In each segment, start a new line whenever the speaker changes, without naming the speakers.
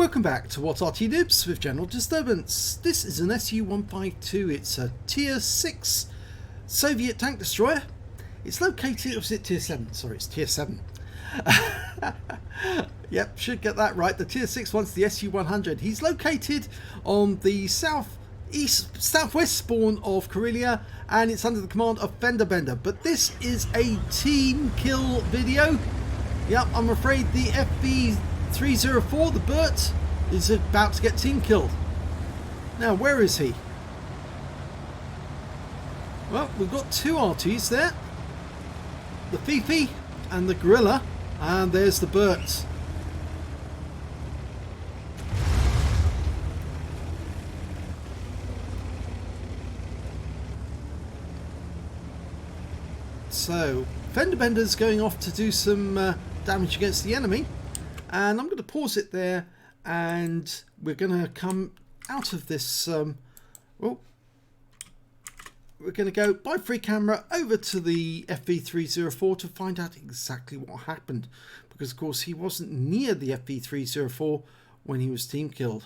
Welcome back to What Arty Noobs with General Disturbance. This is an Su-152. It's a Tier 6 Soviet tank destroyer. It's located, or is it Tier 7? Sorry, it's Tier 7. Yep, should get that right. The Tier 6 one's the Su-100. He's located on the southwest spawn of Karelia, and it's under the command of FendaBenda. But this is a team kill video. Yep, I'm afraid the FV304, the Burt, is about to get team killed. Now, where is he? Well, we've got two Artys there. The Fifi and the Gorilla. And there's the Burt. So, FendaBenda's going off to do some damage against the enemy. And I'm going to pause it there, and we're going to come out of this. We're going to go by free camera over to the FV304 to find out exactly what happened, because of course he wasn't near the FV304 when he was team killed.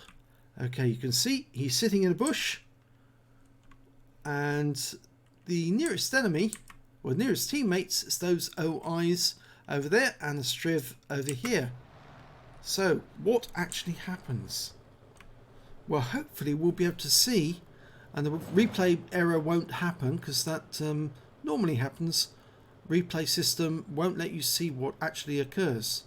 Okay, you can see he's sitting in a bush, and the nearest enemy, or nearest teammates, is those OIs over there and the Striv over here. So, what actually happens? Well, hopefully we'll be able to see, and the replay error won't happen, because that normally happens. Replay system won't let you see what actually occurs.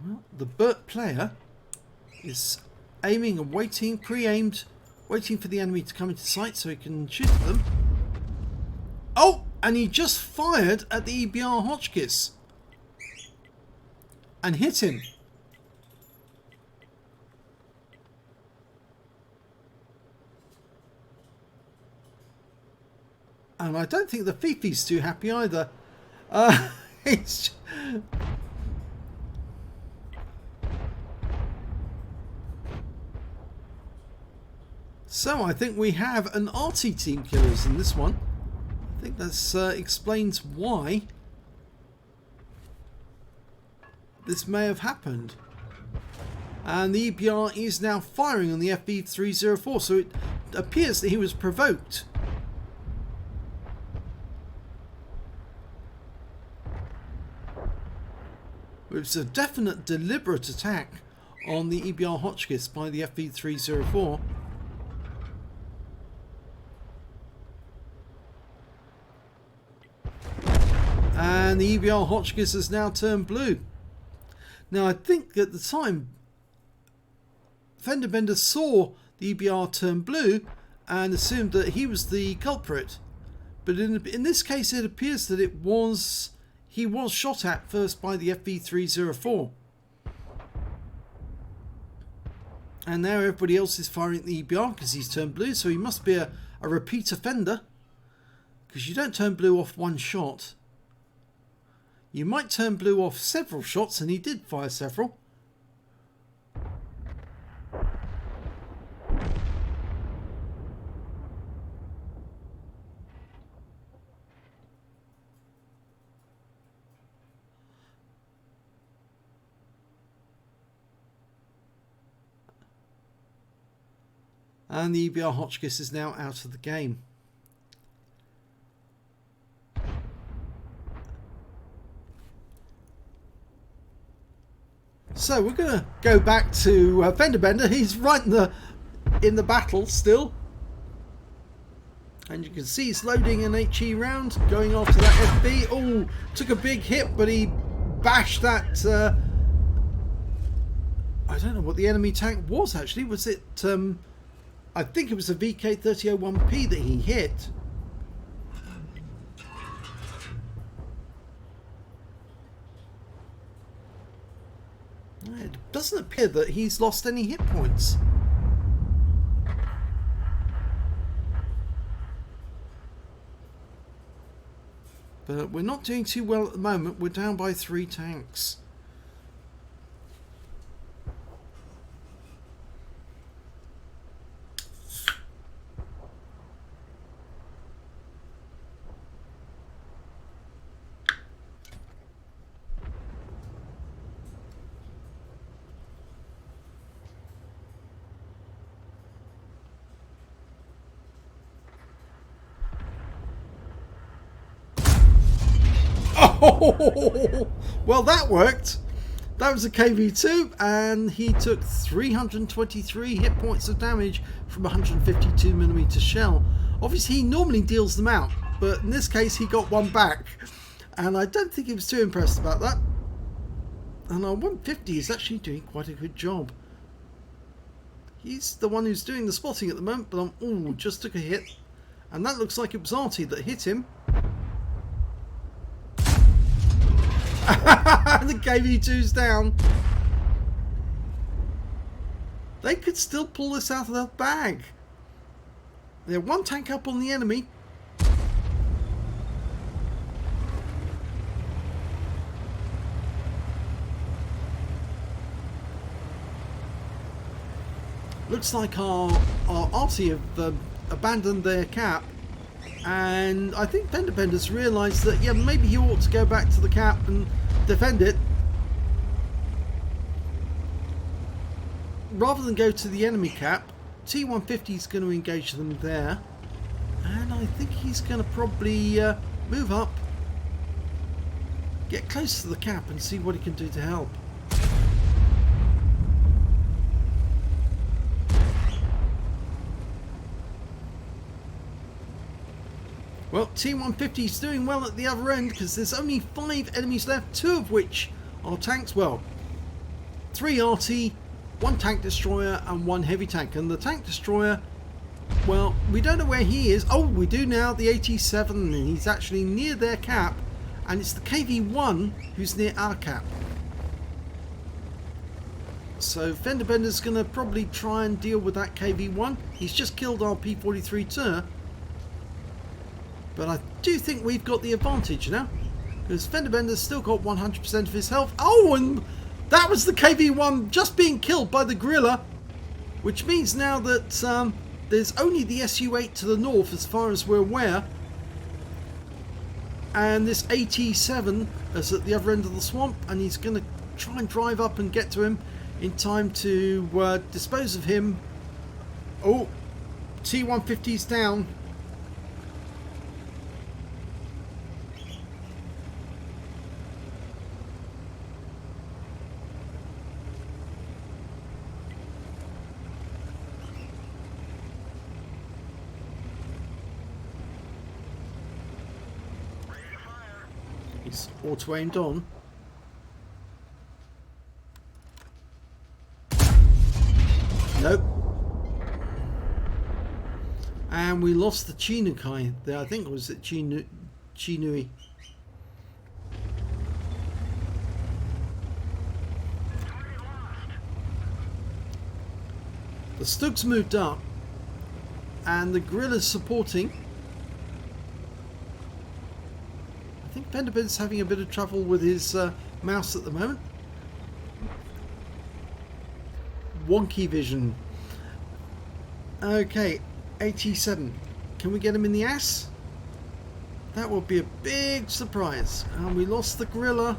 Well, the Burt player is aiming and waiting, pre-aimed, waiting for the enemy to come into sight so he can shoot them. Oh, and he just fired at the EBR Hotchkiss and hit him. And I don't think the Fifi's too happy either. It's... So I think we have an Arty team killers in this one. I think that explains why this may have happened. And the EBR is now firing on the FV304, so it appears that he was provoked. It was a definite deliberate attack on the EBR Hotchkiss by the FV304. And the EBR Hotchkiss has now turned blue. Now, I think at the time, FendaBenda saw the EBR turn blue and assumed that he was the culprit. But in this case, it appears that he was shot at first by the FV304. And now everybody else is firing at the EBR because he's turned blue, so he must be a repeat offender. Because you don't turn blue off one shot. You might turn blue off several shots, and he did fire several. And the EBR Hotchkiss is now out of the game. So we're going to go back to FendaBenda. He's right in the battle still. And you can see he's loading an HE round, going after that FB. Oh, took a big hit, but he bashed that... I don't know what the enemy tank was actually. Was it... I think it was a VK3001P that he hit. It doesn't appear that he's lost any hit points. But we're not doing too well at the moment. We're down by 3 tanks. Oh, well, that worked. That was a KV2, and he took 323 hit points of damage from a 152mm shell. Obviously, he normally deals them out, but in this case, he got one back. And I don't think he was too impressed about that. And our 150 is actually doing quite a good job. He's the one who's doing the spotting at the moment, but ooh, just took a hit. And that looks like it was Arty that hit him. The KV2's down. They could still pull this out of the bag. They're one tank up on the enemy. Looks like our Arty have abandoned their cap, and I think FendaBenda's realised that, yeah, maybe he ought to go back to the cap and defend it rather than go to the enemy cap. T150 is going to engage them there, and I think he's going to probably move up, get close to the cap and see what he can do to help. Well, T150 is doing well at the other end because there's only 5 enemies left, 2 of which are tanks. Well, 3 Arty, 1 tank destroyer and 1 heavy tank. And the tank destroyer, well, we don't know where he is. Oh, we do now, the 87, and he's actually near their cap. And it's the KV1 who's near our cap. So FendaBenda's going to probably try and deal with that KV1. He's just killed our P43 Tur. But I do think we've got the advantage now, because FendaBenda's still got 100% of his health. Oh, and that was the KV1 just being killed by the gorilla, which means now that there's only the SU-8 to the north as far as we're aware, and this AT-7 is at the other end of the swamp, and he's going to try and drive up and get to him in time to dispose of him. Oh, T-150's down. He's auto-aimed on. Nope. And we lost the Chinukai there. I think it was at Chinui. The Stug's moved up, and the gorilla's supporting. I think FendaBenda's having a bit of trouble with his mouse at the moment. Wonky vision. Okay, 87. Can we get him in the ass? That would be a big surprise. And we lost the gorilla.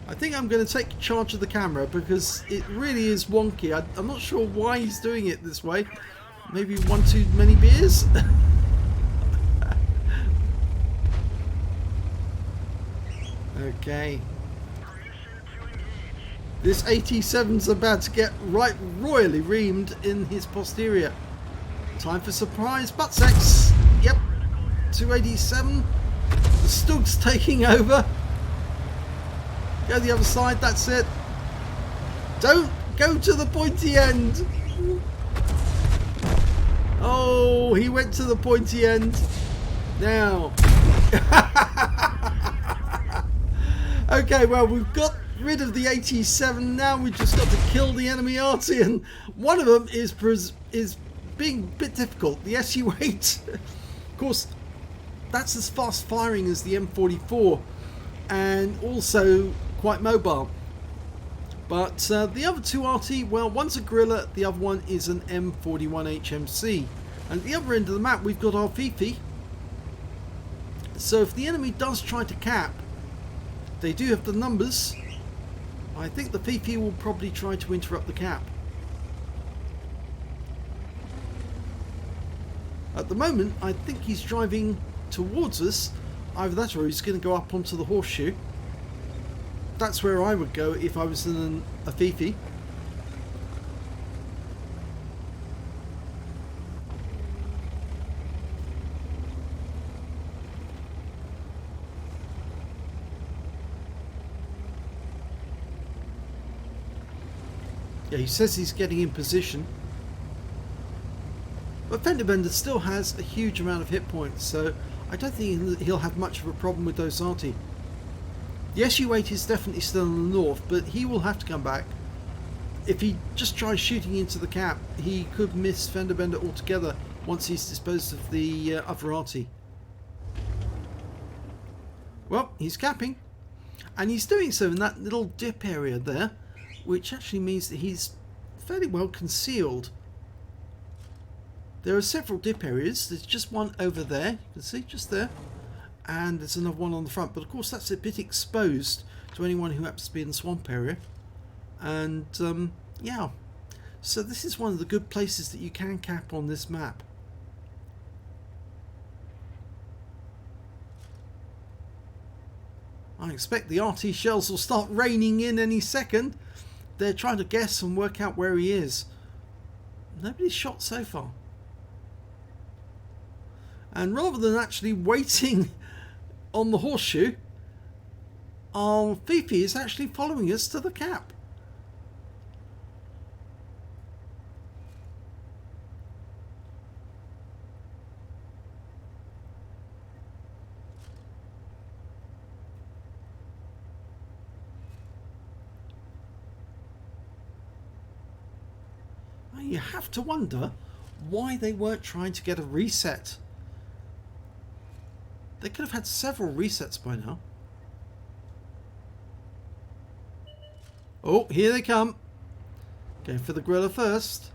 I think I'm going to take charge of the camera because it really is wonky. I'm not sure why he's doing it this way. Maybe one too many beers? Okay. This 87's about to get right royally reamed in his posterior. Time for surprise butt sex. Yep. 287. The Stug's taking over. Go the other side, that's it. Don't go to the pointy end. Oh, he went to the pointy end. Now. Okay, well, we've got rid of the 87. Now we've just got to kill the enemy Arty, and one of them is being a bit difficult. The SU-8. Of course, that's as fast firing as the M44, and also quite mobile. But the other two Arty, well, one's a gorilla, the other one is an M41 HMC. And at the other end of the map, we've got our Fifi. So if the enemy does try to cap, they do have the numbers. I think the Fifi will probably try to interrupt the cap. At the moment, I think he's driving towards us. Either that or he's going to go up onto the horseshoe. That's where I would go if I was in a Fifi. Yeah, he says he's getting in position. But FendaBenda still has a huge amount of hit points, so I don't think he'll have much of a problem with those Arty. The SU-8 is definitely still in the north, but he will have to come back. If he just tries shooting into the cap, he could miss FendaBenda altogether once he's disposed of the other Arty. Well, he's capping, and he's doing so in that little dip area there, which actually means that he's fairly well concealed. There are several dip areas. There's just one over there, you can see, just there, and there's another one on the front, but of course that's a bit exposed to anyone who happens to be in the swamp area. And yeah, so this is one of the good places that you can cap on this map. I expect the RT shells will start raining in any second. They're trying to guess and work out where he is. Nobody's shot so far. And rather than actually waiting on the horseshoe, our Fifi is actually following us to the cap. You have to wonder why they weren't trying to get a reset. They could have had several resets by now. Oh, here they come. Going for the gorilla first.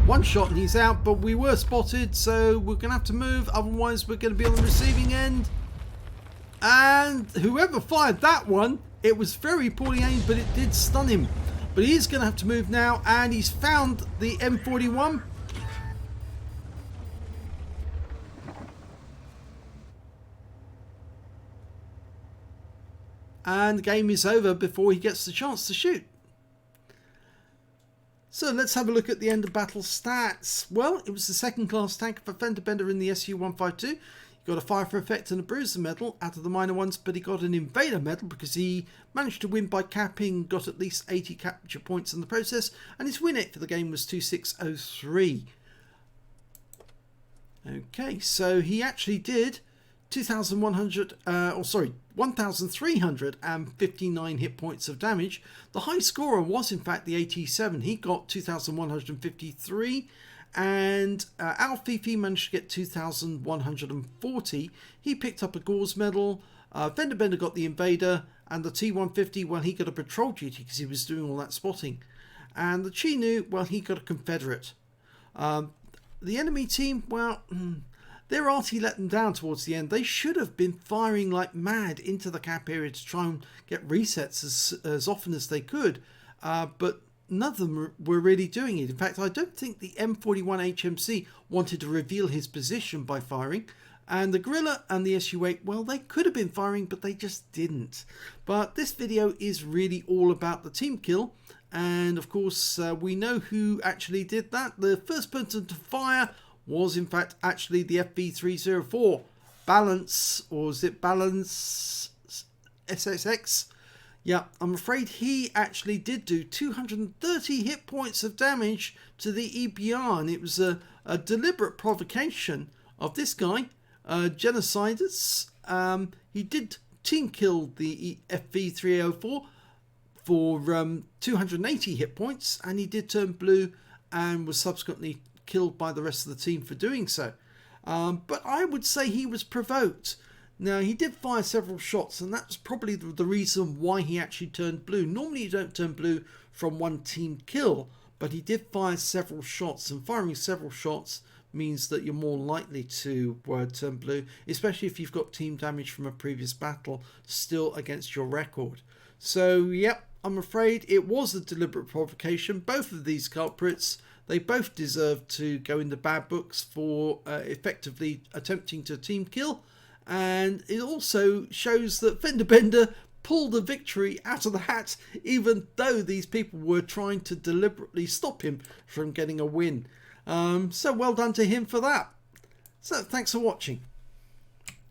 One shot and he's out, but we were spotted, so we're going to have to move. Otherwise, we're going to be on the receiving end. And whoever fired that one, it was very poorly aimed, but it did stun him. But he's going to have to move now, and he's found the M41. And the game is over before he gets the chance to shoot. So let's have a look at the end of battle stats. Well, it was the second class tank for FendaBenda in the SU-152. He got a fire for effect and a bruiser medal out of the minor ones, but he got an invader medal because he managed to win by capping, got at least 80 capture points in the process, and his win rate for the game was 2603. Okay, so he actually did 1,359 hit points of damage. The high scorer was in fact the AT7. He got 2,153. And our Fifi managed to get 2,140. He picked up a Gauze medal. FendaBenda got the Invader, and the T150, well, he got a patrol duty because he was doing all that spotting. And the Chinu, well, he got a Confederate. The enemy team, well, their Arty let them down towards the end. They should have been firing like mad into the cap area to try and get resets as often as they could. But none of them were really doing it. In fact, I don't think the M41 HMC wanted to reveal his position by firing. And the Gorilla and the SU-8, well, they could have been firing, but they just didn't. But this video is really all about the team kill. And of course, we know who actually did that. The first person to fire was, in fact, actually the FV304. Balance, or is it balazsxxx? Yeah, I'm afraid he actually did do 230 hit points of damage to the EBR, and it was a deliberate provocation of this guy, Genocidus. He did team kill the FV304 for 280 hit points, and he did turn blue and was subsequently killed by the rest of the team for doing so. But I would say he was provoked. Now, he did fire several shots, and that's probably the reason why he actually turned blue. Normally you don't turn blue from one team kill, but he did fire several shots, and firing several shots means that you're more likely to turn blue, especially if you've got team damage from a previous battle still against your record. So, yep, I'm afraid it was a deliberate provocation. Both of these culprits, They both deserve to go in the bad books for effectively attempting to team kill. And it also shows that FendaBenda pulled a victory out of the hat, even though these people were trying to deliberately stop him from getting a win. So well done to him for that. So thanks for watching.